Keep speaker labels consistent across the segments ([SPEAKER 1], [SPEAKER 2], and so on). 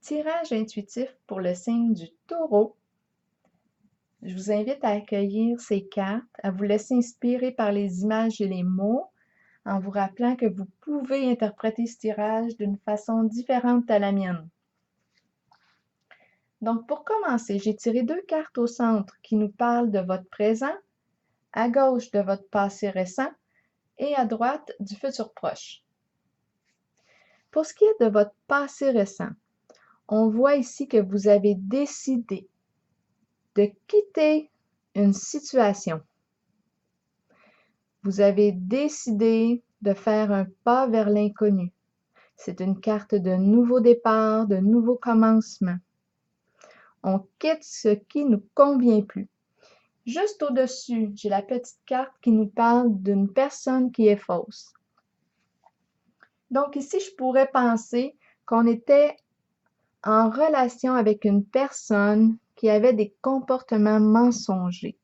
[SPEAKER 1] Tirage intuitif pour le signe du Taureau. Je vous invite à accueillir ces cartes, à vous laisser inspirer par les images et les mots, en vous rappelant que vous pouvez interpréter ce tirage d'une façon différente à la mienne. Donc, pour commencer, j'ai tiré 2 cartes au centre qui nous parlent de votre présent, à gauche de votre passé récent et à droite du futur proche. Pour ce qui est de votre passé récent, on voit ici que vous avez décidé de quitter une situation. Vous avez décidé de faire un pas vers l'inconnu. C'est une carte de nouveau départ, de nouveau commencement. On quitte ce qui ne nous convient plus. Juste au-dessus, j'ai la petite carte qui nous parle d'une personne qui est fausse. Donc ici, je pourrais penser qu'on était en relation avec une personne qui avait des comportements mensongers.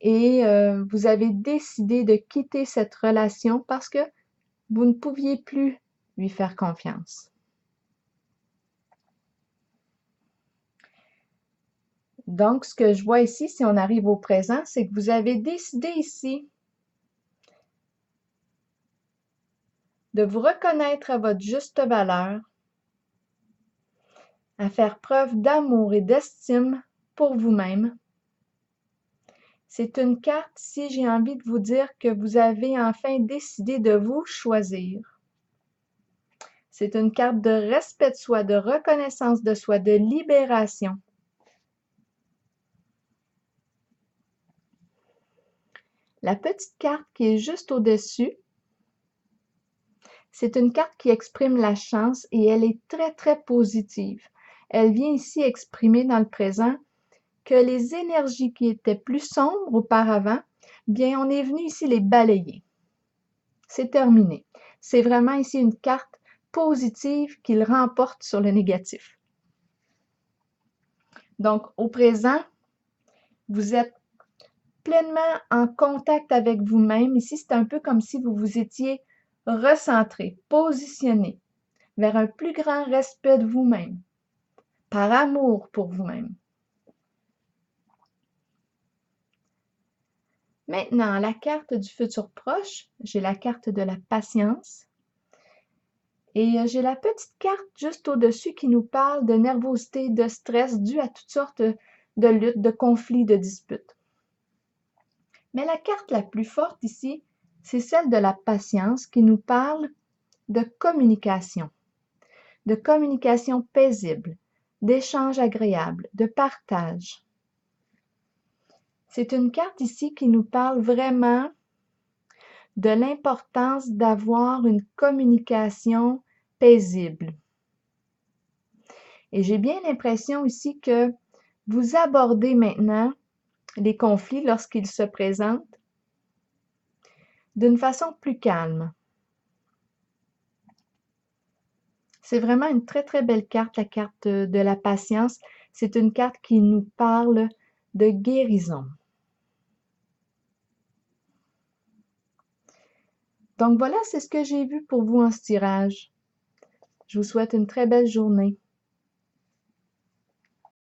[SPEAKER 1] Et vous avez décidé de quitter cette relation parce que vous ne pouviez plus lui faire confiance. Donc, ce que je vois ici, si on arrive au présent, c'est que vous avez décidé ici de vous reconnaître à votre juste valeur, à faire preuve d'amour et d'estime pour vous-même. C'est une carte, si j'ai envie de vous dire que vous avez enfin décidé de vous choisir. C'est une carte de respect de soi, de reconnaissance de soi, de libération. La petite carte qui est juste au-dessus, c'est une carte qui exprime la chance et elle est très, très positive. Elle vient ici exprimer dans le présent que les énergies qui étaient plus sombres auparavant, bien, on est venu ici les balayer. C'est terminé. C'est vraiment ici une carte positive qu'il remporte sur le négatif. Donc, au présent, vous êtes pleinement en contact avec vous-même. Ici, c'est un peu comme si vous vous étiez recentré, positionné vers un plus grand respect de vous-même, par amour pour vous-même. Maintenant, la carte du futur proche, j'ai la carte de la patience. Et j'ai la petite carte juste au-dessus qui nous parle de nervosité, de stress dû à toutes sortes de luttes, de conflits, de disputes. Mais la carte la plus forte ici, c'est celle de la patience qui nous parle de communication paisible, d'échange agréable, de partage. C'est une carte ici qui nous parle vraiment de l'importance d'avoir une communication paisible. Et j'ai bien l'impression ici que vous abordez maintenant les conflits lorsqu'ils se présentent d'une façon plus calme. C'est vraiment une très, très belle carte, la carte de la patience. C'est une carte qui nous parle de guérison. Donc voilà, c'est ce que j'ai vu pour vous en ce tirage. Je vous souhaite une très belle journée.